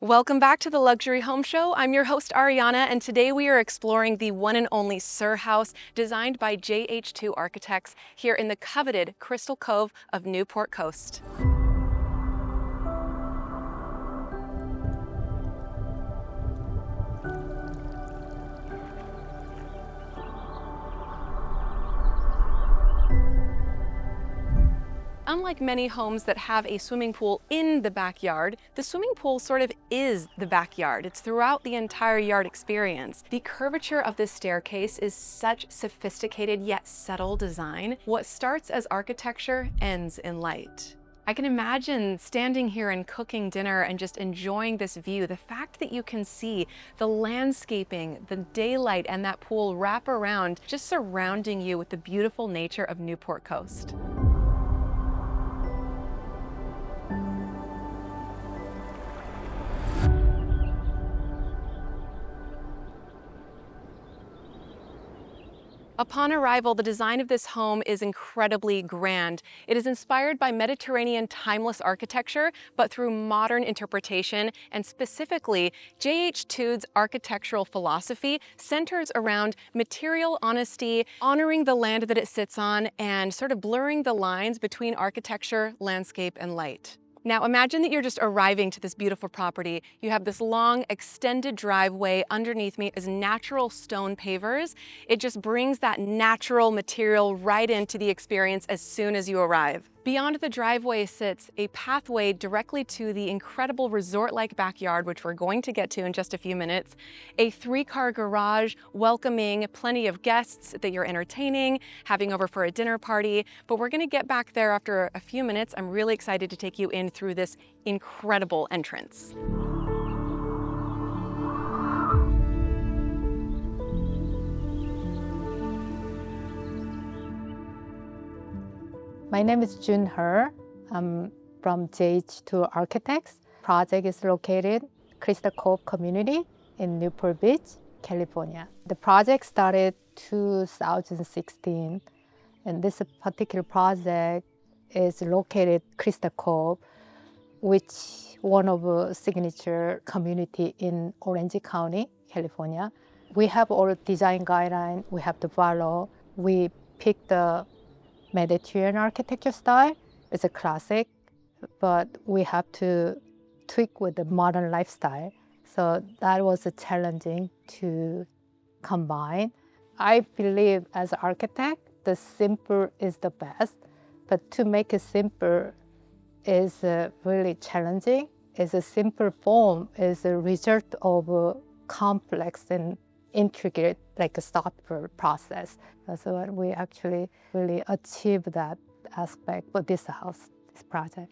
Welcome back to the Luxury Home Show. I'm your host Ariana, and today we are exploring the one and only Sur House, designed by JH2 Architects here in the coveted Crystal Cove of Newport Coast. Unlike many homes that have a swimming pool in the backyard, the swimming pool sort of is the backyard. It's throughout the entire yard experience. The curvature of this staircase is such sophisticated yet subtle design. What starts as architecture ends in light. I can imagine standing here and cooking dinner and just enjoying this view. The fact that you can see the landscaping, the daylight, and that pool wrap around, just surrounding you with the beautiful nature of Newport Coast. Upon arrival, the design of this home is incredibly grand. It is inspired by Mediterranean timeless architecture, but through modern interpretation, and specifically, JH2's architectural philosophy centers around material honesty, honoring the land that it sits on, and sort of blurring the lines between architecture, landscape, and light. Now imagine that you're just arriving to this beautiful property. You have this long extended driveway. Underneath me is natural stone pavers. It just brings that natural material right into the experience as soon as you arrive. Beyond the driveway sits a pathway directly to the incredible resort-like backyard, which we're going to get to in just a few minutes. A 3-car garage welcoming plenty of guests that you're entertaining, having over for a dinner party. But we're gonna get back there after a few minutes. I'm really excited to take you in through this incredible entrance. My name is Jun Her. I'm from JH2 Architects. Project is located Crystal Cove community in Newport Beach, California. The project started 2016, and this particular project is located Crystal Cove, which one of a signature community in Orange County, California. We have all design guidelines we have to follow. We pick the Mediterranean architecture style. It's a classic, but we have to tweak with the modern lifestyle. So that was challenging to combine. I believe as an architect, the simple is the best, but to make it simple is really challenging. It's a simple form is a result of a complex and intricate, like a software process. So we actually really achieved that aspect for this house, this project.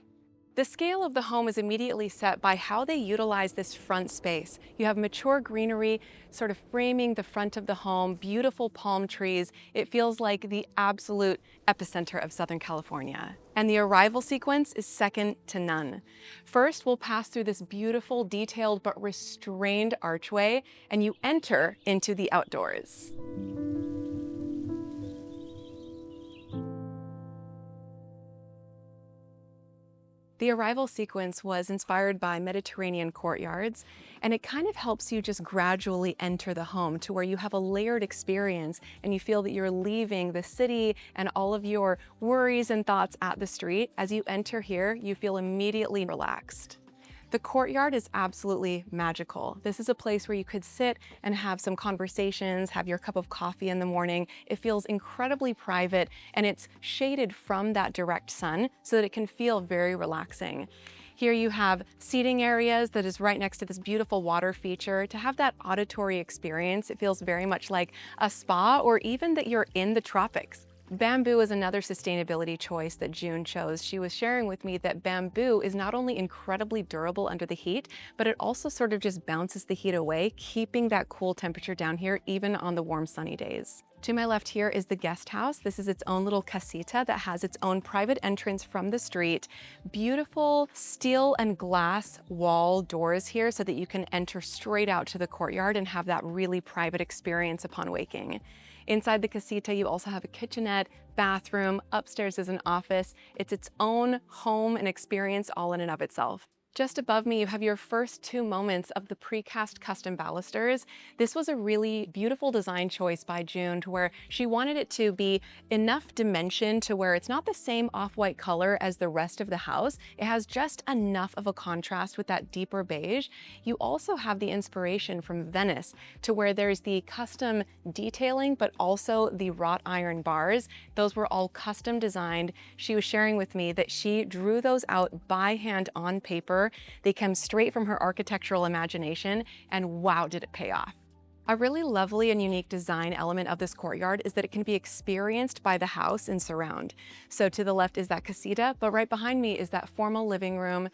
The scale of the home is immediately set by how they utilize this front space. You have mature greenery sort of framing the front of the home, beautiful palm trees. It feels like the absolute epicenter of Southern California. And the arrival sequence is second to none. First, we'll pass through this beautiful, detailed, but restrained archway, and you enter into the outdoors. The arrival sequence was inspired by Mediterranean courtyards, and it kind of helps you just gradually enter the home to where you have a layered experience and you feel that you're leaving the city and all of your worries and thoughts at the street. As you enter here, you feel immediately relaxed. The courtyard is absolutely magical. This is a place where you could sit and have some conversations, have your cup of coffee in the morning. It feels incredibly private, and it's shaded from that direct sun so that it can feel very relaxing. Here you have seating areas that is right next to this beautiful water feature. To have that auditory experience, it feels very much like a spa or even that you're in the tropics. Bamboo is another sustainability choice that June chose. She was sharing with me that bamboo is not only incredibly durable under the heat, but it also sort of just bounces the heat away, keeping that cool temperature down here even on the warm sunny days. To my left here is the guest house. This is its own little casita that has its own private entrance from the street. Beautiful steel and glass wall doors here so that you can enter straight out to the courtyard and have that really private experience upon waking. Inside the casita, you also have a kitchenette, bathroom, upstairs is an office. It's its own home and experience all in and of itself. Just above me, you have your first two moments of the precast custom balusters. This was a really beautiful design choice by June to where she wanted it to be enough dimension to where it's not the same off-white color as the rest of the house. It has just enough of a contrast with that deeper beige. You also have the inspiration from Venice to where there's the custom detailing, but also the wrought iron bars. Those were all custom designed. She was sharing with me that she drew those out by hand on paper. They come straight from her architectural imagination, and wow, did it pay off. A really lovely and unique design element of this courtyard is that it can be experienced by the house in surround. So to the left is that casita, but right behind me is that formal living room,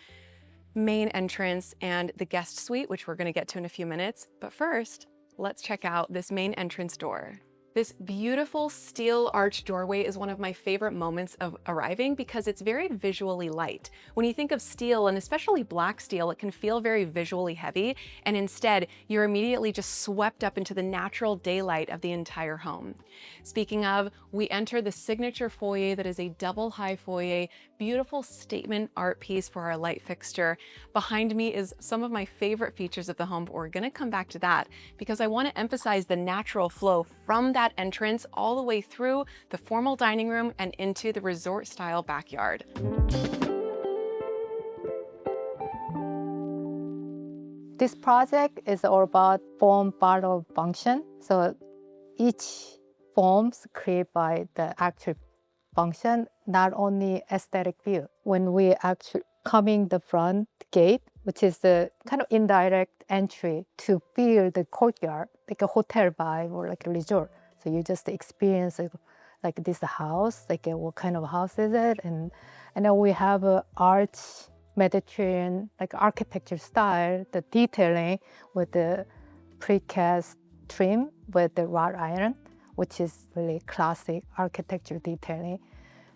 main entrance, and the guest suite, which we're going to get to in a few minutes. But first, let's check out this main entrance door. This beautiful steel arch doorway is one of my favorite moments of arriving because it's very visually light. When you think of steel, and especially black steel, it can feel very visually heavy, and instead, you're immediately just swept up into the natural daylight of the entire home. Speaking of, we enter the signature foyer that is a double high foyer, beautiful statement art piece for our light fixture. Behind me is some of my favorite features of the home, but we're gonna come back to that because I wanna emphasize the natural flow from that entrance all the way through the formal dining room and into the resort style backyard. This project is all about form, part of function. So each forms created by the actual function, not only aesthetic view. When we actually coming the front gate, which is the kind of indirect entry to feel the courtyard, like a hotel vibe or like a resort. So you just experience like this house, like what kind of house is it? And then we have a arch Mediterranean like architecture style, the detailing with the precast trim with the wrought iron, which is really classic architecture detailing.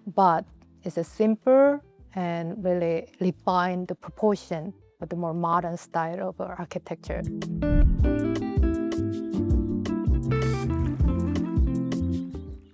But it's a simple and really refined the proportion of the more modern style of architecture.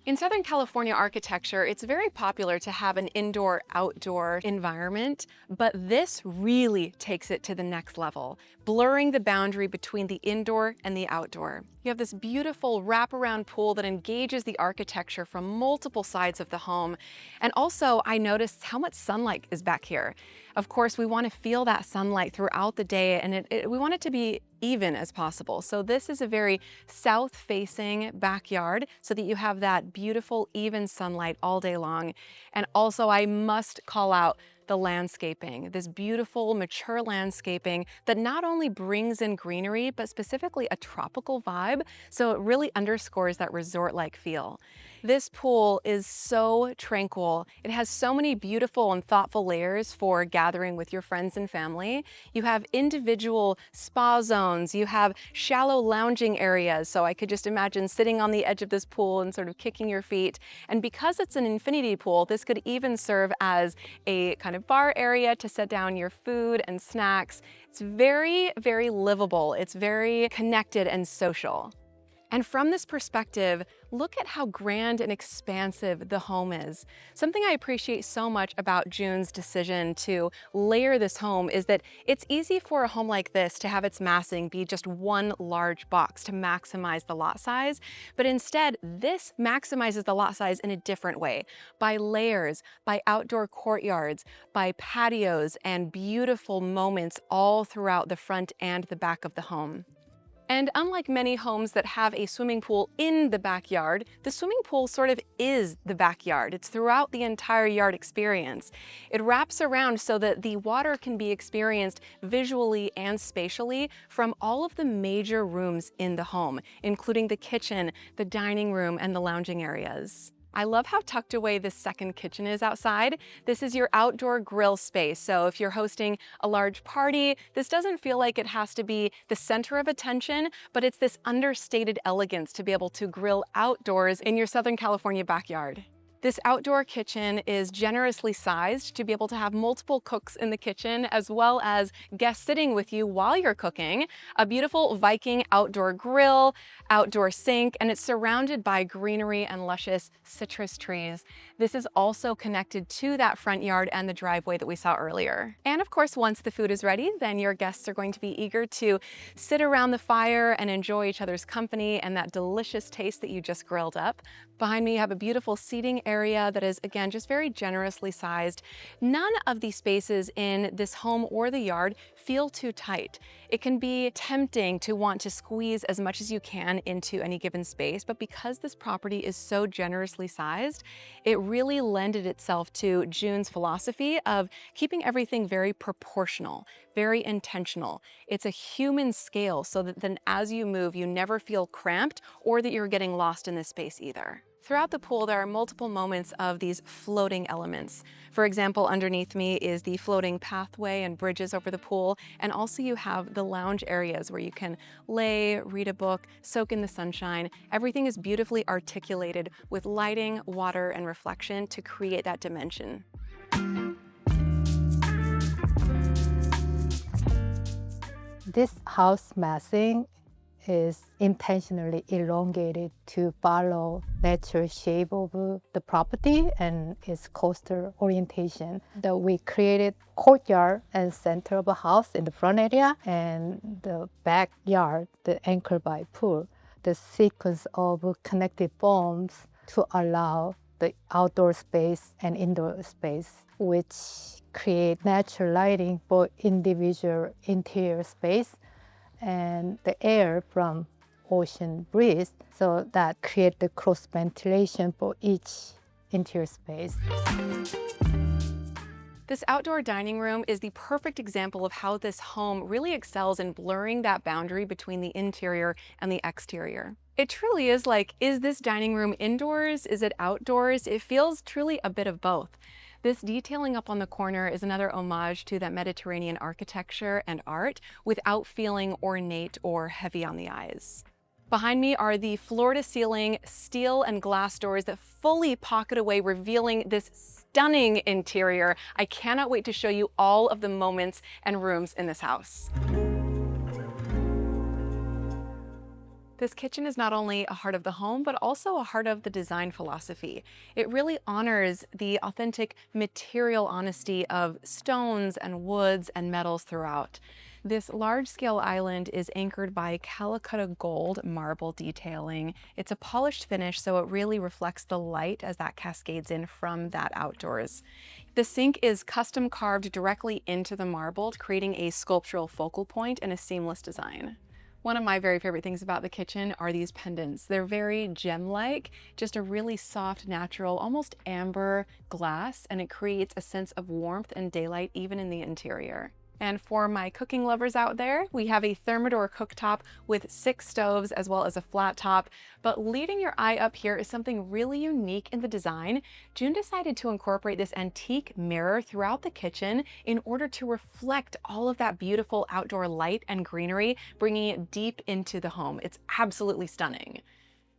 In Southern California architecture, it's very popular to have an indoor-outdoor environment, but this really takes it to the next level, blurring the boundary between the indoor and the outdoor. You have this beautiful wraparound pool that engages the architecture from multiple sides of the home. And also, I noticed how much sunlight is back here. Of course, we want to feel that sunlight throughout the day, and we want it to be even as possible. So this is a very south-facing backyard so that you have that beautiful, even sunlight all day long. And also, I must call out the landscaping, this beautiful, mature landscaping that not only brings in greenery, but specifically a tropical vibe, so it really underscores that resort-like feel. This pool is so tranquil. It has so many beautiful and thoughtful layers for gathering with your friends and family. You have individual spa zones, you have shallow lounging areas, so I could just imagine sitting on the edge of this pool and sort of kicking your feet. And because it's an infinity pool, this could even serve as a kind of bar area to set down your food and snacks. It's very, very livable. It's very connected and social. And from this perspective, look at how grand and expansive the home is. Something I appreciate so much about June's decision to layer this home is that it's easy for a home like this to have its massing be just one large box to maximize the lot size, but instead this maximizes the lot size in a different way, by layers, by outdoor courtyards, by patios and beautiful moments all throughout the front and the back of the home. And unlike many homes that have a swimming pool in the backyard, the swimming pool sort of is the backyard. It's throughout the entire yard experience. It wraps around so that the water can be experienced visually and spatially from all of the major rooms in the home, including the kitchen, the dining room, and the lounging areas. I love how tucked away this second kitchen is outside. This is your outdoor grill space. So if you're hosting a large party, this doesn't feel like it has to be the center of attention, but it's this understated elegance to be able to grill outdoors in your Southern California backyard. This outdoor kitchen is generously sized to be able to have multiple cooks in the kitchen, as well as guests sitting with you while you're cooking. A beautiful Viking outdoor grill, outdoor sink, and it's surrounded by greenery and luscious citrus trees. This is also connected to that front yard and the driveway that we saw earlier. And of course, once the food is ready, then your guests are going to be eager to sit around the fire and enjoy each other's company and that delicious taste that you just grilled up. Behind me, you have a beautiful seating area that is, again, just very generously sized. None of these spaces in this home or the yard feel too tight. It can be tempting to want to squeeze as much as you can into any given space, but because this property is so generously sized, it really lended itself to June's philosophy of keeping everything very proportional, very intentional. It's a human scale so that then as you move, you never feel cramped or that you're getting lost in this space either. Throughout the pool, there are multiple moments of these floating elements. For example, underneath me is the floating pathway and bridges over the pool, and also you have the lounge areas where you can lay, read a book, soak in the sunshine. Everything is beautifully articulated with lighting, water, and reflection to create that dimension. This house massing is intentionally elongated to follow natural shape of the property and its coastal orientation. That we created courtyard and center of a house in the front area and the backyard, the anchored by pool. The sequence of connected forms to allow the outdoor space and indoor space, which create natural lighting for individual interior space and the air from ocean breeze, so that create the cross ventilation for each interior space. This outdoor dining room is the perfect example of how this home really excels in blurring that boundary between the interior and the exterior. It truly is like, is this dining room indoors? Is it outdoors? It feels truly a bit of both. This detailing up on the corner is another homage to that Mediterranean architecture and art without feeling ornate or heavy on the eyes. Behind me are the floor-to-ceiling steel and glass doors that fully pocket away, revealing this stunning interior. I cannot wait to show you all of the moments and rooms in this house. This kitchen is not only a heart of the home, but also a heart of the design philosophy. It really honors the authentic material honesty of stones and woods and metals throughout. This large-scale island is anchored by Calacatta gold marble detailing. It's a polished finish, so it really reflects the light as that cascades in from that outdoors. The sink is custom carved directly into the marble, creating a sculptural focal point and a seamless design. One of my very favorite things about the kitchen are these pendants. They're very gem-like, just a really soft, natural, almost amber glass, and it creates a sense of warmth and daylight even in the interior. And for my cooking lovers out there, we have a Thermador cooktop with 6 stoves as well as a flat top. But leading your eye up here is something really unique in the design. June decided to incorporate this antique mirror throughout the kitchen in order to reflect all of that beautiful outdoor light and greenery, bringing it deep into the home. It's absolutely stunning.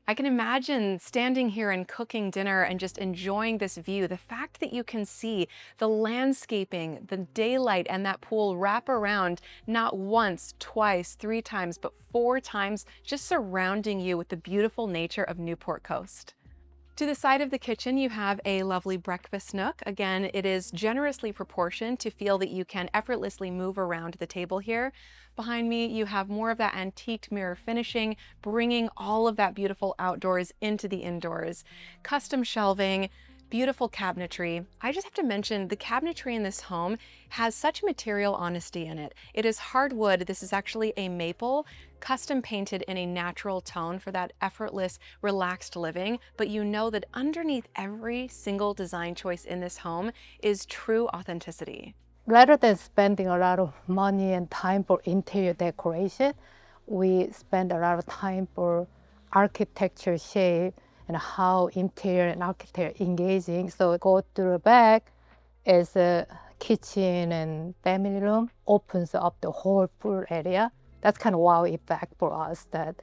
I can imagine standing here and cooking dinner and just enjoying this view. The fact that you can see the landscaping, the daylight, and that pool wrap around not once, twice, 3 times, but 4 times, just surrounding you with the beautiful nature of Newport Coast. To the side of the kitchen, you have a lovely breakfast nook. Again, it is generously proportioned to feel that you can effortlessly move around the table here. Behind me, you have more of that antiqued mirror finishing, bringing all of that beautiful outdoors into the indoors. Custom shelving, beautiful cabinetry. I just have to mention the cabinetry in this home has such material honesty in it. It is hardwood. This is actually a maple, custom painted in a natural tone for that effortless, relaxed living. But you know that underneath every single design choice in this home is true authenticity. Rather than spending a lot of money and time for interior decoration, we spend a lot of time for architecture shape and how interior and architecture engaging. So go to the back is a kitchen and family room, opens up the whole pool area. That's kind of wow effect for us, that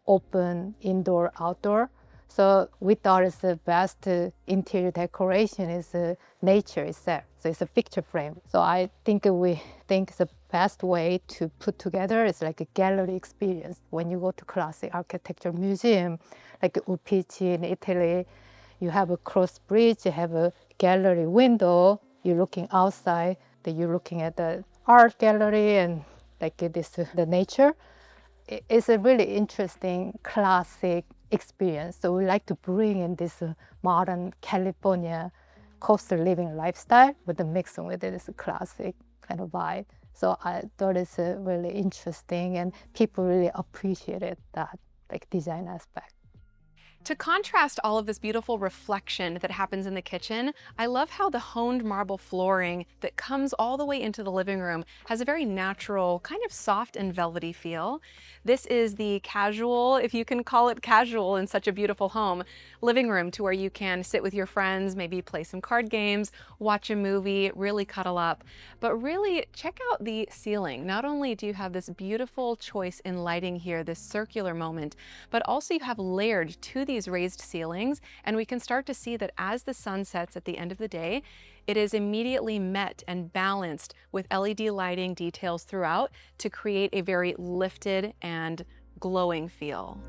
open indoor, outdoor. So we thought it's the best interior decoration is nature itself. So it's a picture frame. So I think we think the best way to put together is like a gallery experience. When you go to classic architecture museum, like Uffizi in Italy, you have a cross bridge, you have a gallery window, you're looking outside, then you're looking at the art gallery and like this, the nature. It's a really interesting classic experience. So we like to bring in this modern California coastal living lifestyle with the mix with this classic kind of vibe. So I thought it's really interesting and people really appreciated that like design aspect. To contrast all of this beautiful reflection that happens in the kitchen, I love how the honed marble flooring that comes all the way into the living room has a very natural, kind of soft and velvety feel. This is the casual, if you can call it casual in such a beautiful home, living room to where you can sit with your friends, maybe play some card games, watch a movie, really cuddle up. But really check out the ceiling. Not only do you have this beautiful choice in lighting here, this circular moment, but also you have layered to these raised ceilings, and we can start to see that as the sun sets at the end of the day, it is immediately met and balanced with LED lighting details throughout to create a very lifted and glowing feel.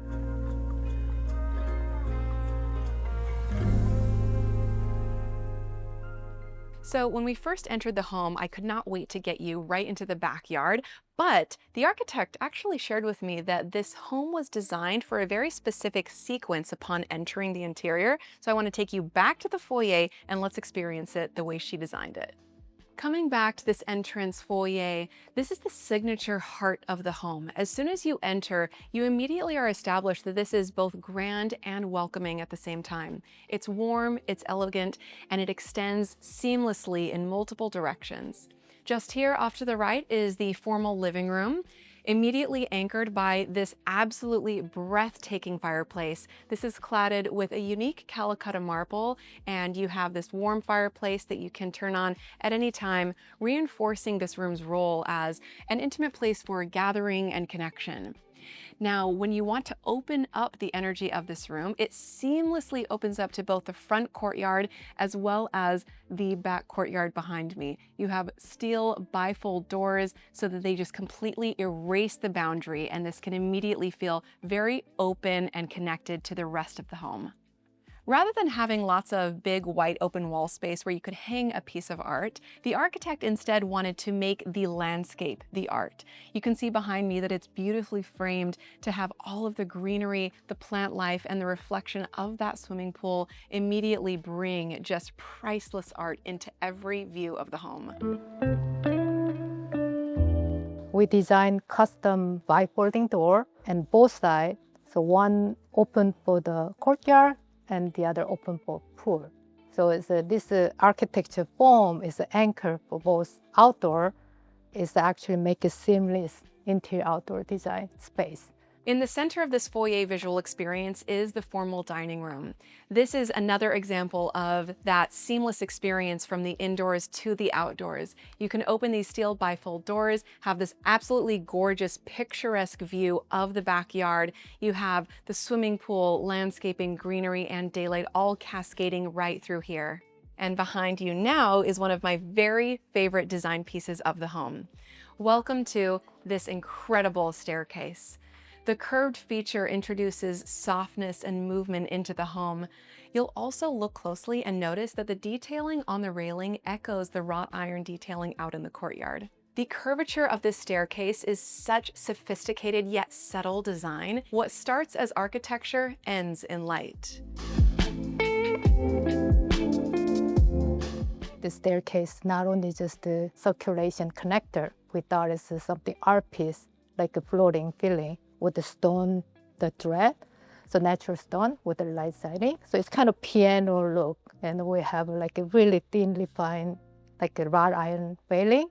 So when we first entered the home, I could not wait to get you right into the backyard, but the architect actually shared with me that this home was designed for a very specific sequence upon entering the interior. So I want to take you back to the foyer and let's experience it the way she designed it. Coming back to this entrance foyer, this is the signature heart of the home. As soon as you enter, you immediately are established that this is both grand and welcoming at the same time. It's warm, it's elegant, and it extends seamlessly in multiple directions. Just here off to the right is the formal living room, immediately anchored by this absolutely breathtaking fireplace. This is cladded with a unique Calacatta marble, and you have this warm fireplace that you can turn on at any time, reinforcing this room's role as an intimate place for gathering and connection. Now, when you want to open up the energy of this room, it seamlessly opens up to both the front courtyard as well as the back courtyard behind me. You have steel bifold doors so that they just completely erase the boundary, and this can immediately feel very open and connected to the rest of the home. Rather than having lots of big white open wall space where you could hang a piece of art, the architect instead wanted to make the landscape the art. You can see behind me that it's beautifully framed to have all of the greenery, the plant life, and the reflection of that swimming pool immediately bring just priceless art into every view of the home. We designed custom bifolding door and both sides. So one open for the courtyard and the other open for pool. So this architecture form is an anchor for both outdoor. It's actually make a seamless interior-outdoor design space. In the center of this foyer visual experience is the formal dining room. This is another example of that seamless experience from the indoors to the outdoors. You can open these steel bifold doors, have this absolutely gorgeous, picturesque view of the backyard. You have the swimming pool, landscaping, greenery, and daylight all cascading right through here. And behind you now is one of my very favorite design pieces of the home. Welcome to this incredible staircase. The curved feature introduces softness and movement into the home. You'll also look closely and notice that the detailing on the railing echoes the wrought iron detailing out in the courtyard. The curvature of this staircase is such sophisticated yet subtle design. What starts as architecture ends in light. The staircase not only just a circulation connector, we thought it's something art piece, like a floating feeling, with the stone, the thread, so natural stone with the light siding. So it's kind of piano look, and we have like a really thinly fine, like a wrought iron railing,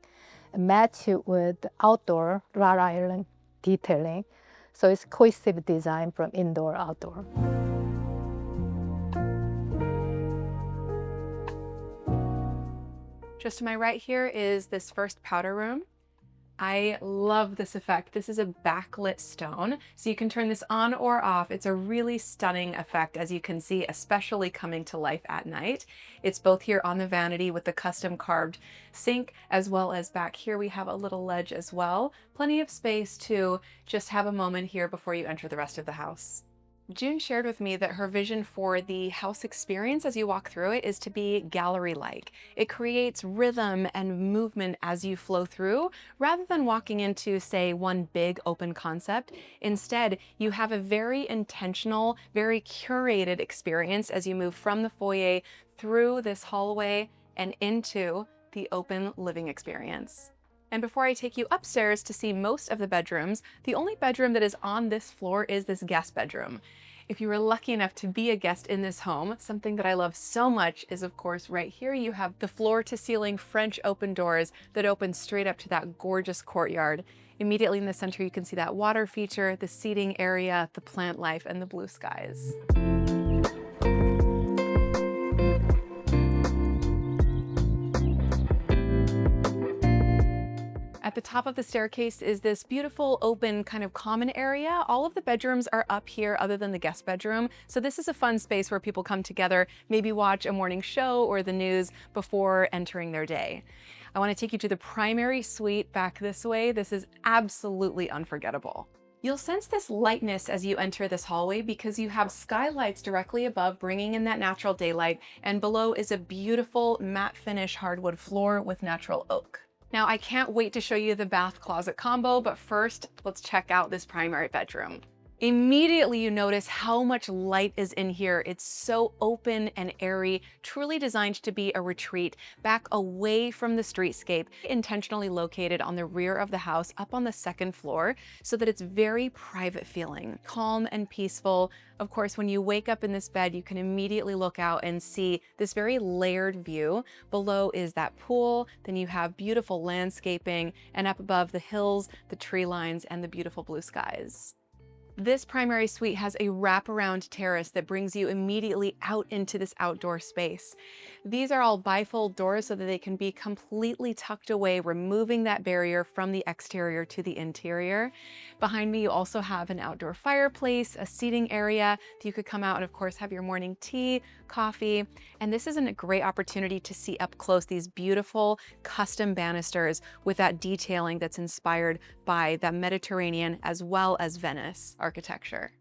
match it with outdoor wrought iron detailing. So it's cohesive design from indoor, outdoor. Just to my right here is this first powder room. I love this effect. This is a backlit stone, so you can turn this on or off. It's a really stunning effect, as you can see, especially coming to life at night. It's both here on the vanity with the custom carved sink, as well as back here we have a little ledge as well. Plenty of space to just have a moment here before you enter the rest of the house. June shared with me that her vision for the house experience as you walk through it is to be gallery-like. It creates rhythm and movement as you flow through, rather than walking into, say, one big open concept. Instead, you have a very intentional, very curated experience as you move from the foyer through this hallway and into the open living experience. And before I take you upstairs to see most of the bedrooms, the only bedroom that is on this floor is this guest bedroom. If you were lucky enough to be a guest in this home, something that I love so much is, of course, right here you have the floor-to-ceiling French open doors that open straight up to that gorgeous courtyard. Immediately in the center, you can see that water feature, the seating area, the plant life, and the blue skies. At the top of the staircase is this beautiful open kind of common area. All of the bedrooms are up here other than the guest bedroom. So this is a fun space where people come together, maybe watch a morning show or the news before entering their day. I want to take you to the primary suite back this way. This is absolutely unforgettable. You'll sense this lightness as you enter this hallway because you have skylights directly above, bringing in that natural daylight, and below is a beautiful matte finish hardwood floor with natural oak. Now, I can't wait to show you the bath closet combo, but first, let's check out this primary bedroom. Immediately you notice how much light is in here. It's so open and airy, truly designed to be a retreat back away from the streetscape, intentionally located on the rear of the house up on the second floor so that it's very private feeling, calm and peaceful. Of course, when you wake up in this bed, you can immediately look out and see this very layered view. Below is that pool, then you have beautiful landscaping, and up above the hills, the tree lines, and the beautiful blue skies. This primary suite has a wraparound terrace that brings you immediately out into this outdoor space. These are all bifold doors so that they can be completely tucked away, removing that barrier from the exterior to the interior. Behind me, you also have an outdoor fireplace, a seating area that you could come out and of course have your morning tea, coffee. And this is a great opportunity to see up close these beautiful custom banisters with that detailing that's inspired by the Mediterranean as well as Venice architecture.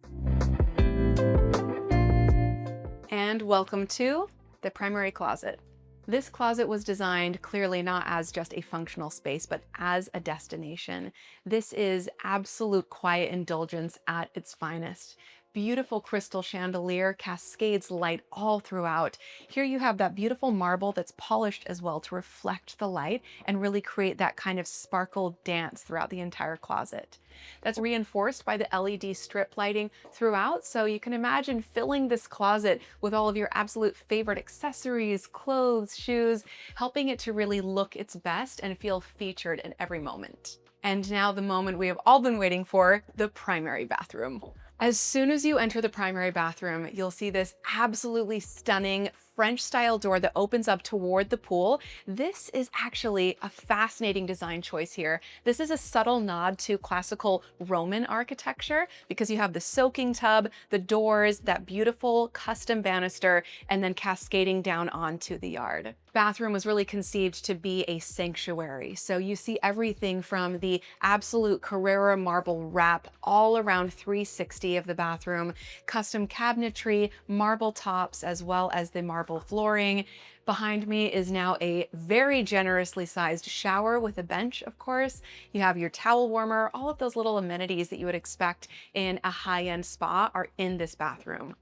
And welcome to the primary closet. This closet was designed clearly not as just a functional space, but as a destination. This is absolute quiet indulgence at its finest. Beautiful crystal chandelier cascades light all throughout. Here you have that beautiful marble that's polished as well to reflect the light and really create that kind of sparkle dance throughout the entire closet. That's reinforced by the LED strip lighting throughout, so you can imagine filling this closet with all of your absolute favorite accessories, clothes, shoes, helping it to really look its best and feel featured in every moment. And now the moment we have all been waiting for, the primary bathroom. As soon as you enter the primary bathroom, you'll see this absolutely stunning French style door that opens up toward the pool. This is actually a fascinating design choice here. This is a subtle nod to classical Roman architecture because you have the soaking tub, the doors, that beautiful custom banister, and then cascading down onto the yard. Bathroom was really conceived to be a sanctuary. So you see everything from the absolute Carrara marble wrap all around 360 of the bathroom, custom cabinetry, marble tops, as well as the marble flooring. Behind me is now a very generously sized shower with a bench, of course. You have your towel warmer. All of those little amenities that you would expect in a high-end spa are in this bathroom.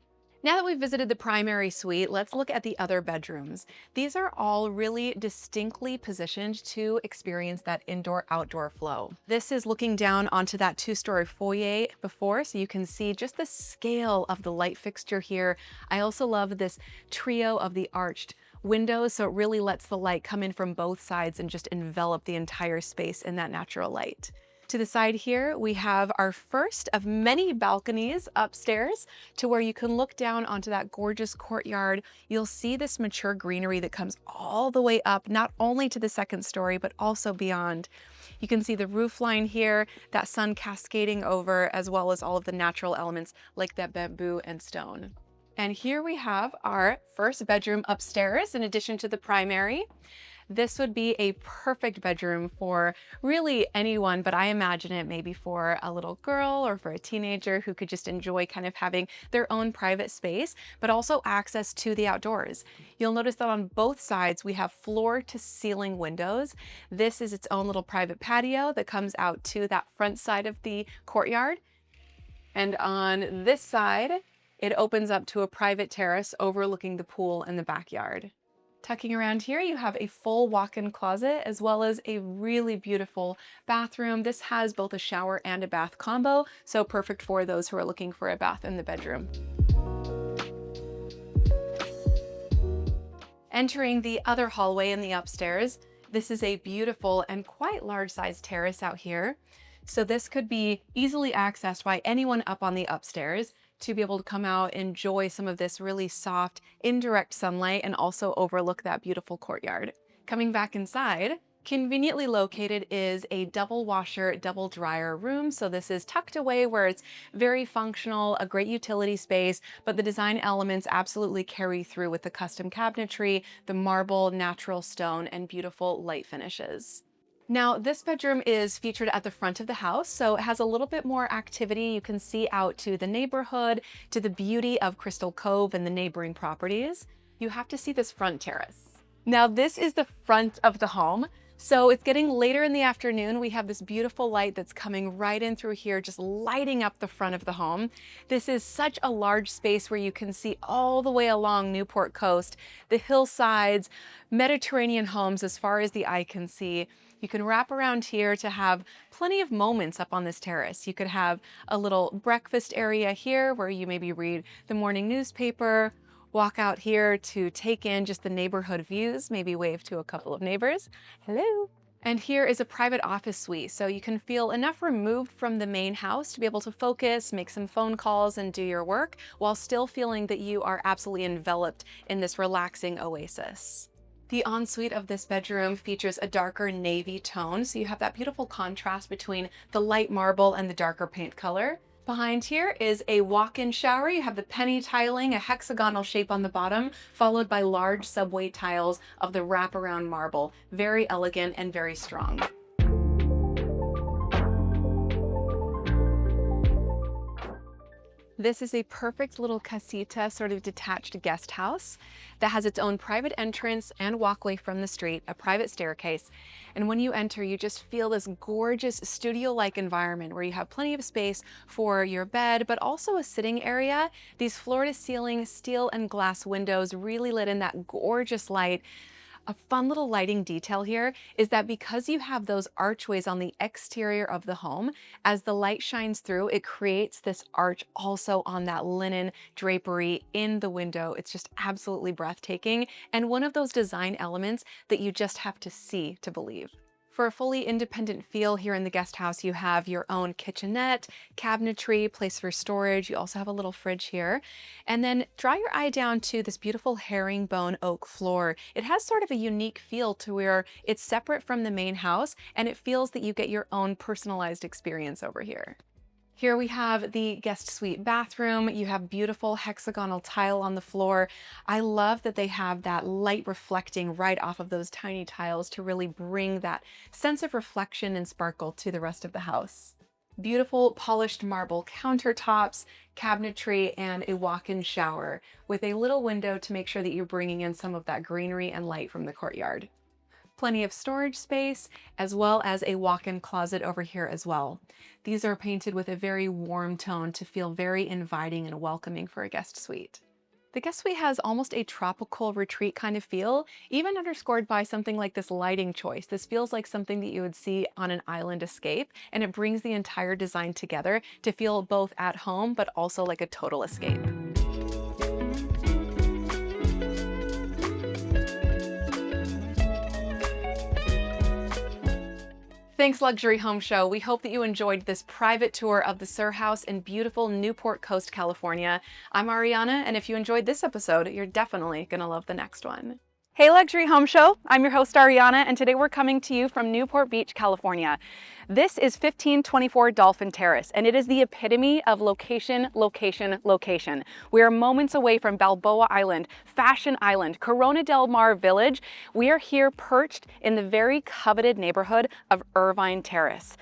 Now that we've visited the primary suite, let's look at the other bedrooms. These are all really distinctly positioned to experience that indoor-outdoor flow. This is looking down onto that two-story foyer before, so you can see just the scale of the light fixture here. I also love this trio of the arched windows, so it really lets the light come in from both sides and just envelop the entire space in that natural light. To the side here, we have our first of many balconies upstairs to where you can look down onto that gorgeous courtyard. You'll see this mature greenery that comes all the way up, not only to the second story, but also beyond. You can see the roof line here, that sun cascading over, as well as all of the natural elements like that bamboo and stone. And here we have our first bedroom upstairs in addition to the primary. This would be a perfect bedroom for really anyone, but I imagine it maybe for a little girl or for a teenager who could just enjoy kind of having their own private space, but also access to the outdoors. You'll notice that on both sides, we have floor to ceiling windows. This is its own little private patio that comes out to that front side of the courtyard. And on this side, it opens up to a private terrace overlooking the pool and the backyard. Tucking around here, you have a full walk-in closet as well as a really beautiful bathroom. This has both a shower and a bath combo, so perfect for those who are looking for a bath in the bedroom. Entering the other hallway in the upstairs, this is a beautiful and quite large-sized terrace out here. So this could be easily accessed by anyone up on the upstairs to be able to come out, enjoy some of this really soft, indirect sunlight, and also overlook that beautiful courtyard. Coming back inside, conveniently located is a double washer, double dryer room. So this is tucked away where it's very functional, a great utility space, but the design elements absolutely carry through with the custom cabinetry, the marble, natural stone, and beautiful light finishes. Now, this bedroom is featured at the front of the house, so it has a little bit more activity. You can see out to the neighborhood, to the beauty of Crystal Cove and the neighboring properties. You have to see this front terrace. Now, this is the front of the home. So it's getting later in the afternoon. We have this beautiful light that's coming right in through here, just lighting up the front of the home. This is such a large space where you can see all the way along Newport Coast, the hillsides, Mediterranean homes as far as the eye can see. You can wrap around here to have plenty of moments up on this terrace. You could have a little breakfast area here where you maybe read the morning newspaper, walk out here to take in just the neighborhood views, maybe wave to a couple of neighbors. Hello. And here is a private office suite, so you can feel enough removed from the main house to be able to focus, make some phone calls, and do your work, while still feeling that you are absolutely enveloped in this relaxing oasis. The ensuite of this bedroom features a darker navy tone, so you have that beautiful contrast between the light marble and the darker paint color. Behind here is a walk-in shower. You have the penny tiling, a hexagonal shape on the bottom, followed by large subway tiles of the wraparound marble. Very elegant and very strong. This is a perfect little casita, sort of detached guest house that has its own private entrance and walkway from the street, a private staircase. And when you enter, you just feel this gorgeous studio-like environment where you have plenty of space for your bed, but also a sitting area. These floor-to-ceiling steel and glass windows really let in that gorgeous light. A fun little lighting detail here is that because you have those archways on the exterior of the home, as the light shines through, it creates this arch also on that linen drapery in the window. It's just absolutely breathtaking, and one of those design elements that you just have to see to believe. For a fully independent feel here in the guest house, you have your own kitchenette, cabinetry, place for storage. You also have a little fridge here. And then draw your eye down to this beautiful herringbone oak floor. It has sort of a unique feel to where it's separate from the main house, and it feels that you get your own personalized experience over here. Here we have the guest suite bathroom. You have beautiful hexagonal tile on the floor. I love that they have that light reflecting right off of those tiny tiles to really bring that sense of reflection and sparkle to the rest of the house. Beautiful polished marble countertops, cabinetry, and a walk-in shower with a little window to make sure that you're bringing in some of that greenery and light from the courtyard. Plenty of storage space, as well as a walk-in closet over here as well. These are painted with a very warm tone to feel very inviting and welcoming for a guest suite. The guest suite has almost a tropical retreat kind of feel, even underscored by something like this lighting choice. This feels like something that you would see on an island escape, and it brings the entire design together to feel both at home, but also like a total escape. Thanks, Luxury Home Show. We hope that you enjoyed this private tour of the Sur House in beautiful Newport Coast, California. I'm Ariana, and if you enjoyed this episode, you're definitely gonna love the next one. Hey Luxury Home Show, I'm your host Ariana, and today we're coming to you from Newport Beach, California. This is 1524 Dolphin Terrace, and it is the epitome of location, location, location. We are moments away from Balboa Island, Fashion Island, Corona del Mar Village. We are here perched in the very coveted neighborhood of Irvine Terrace.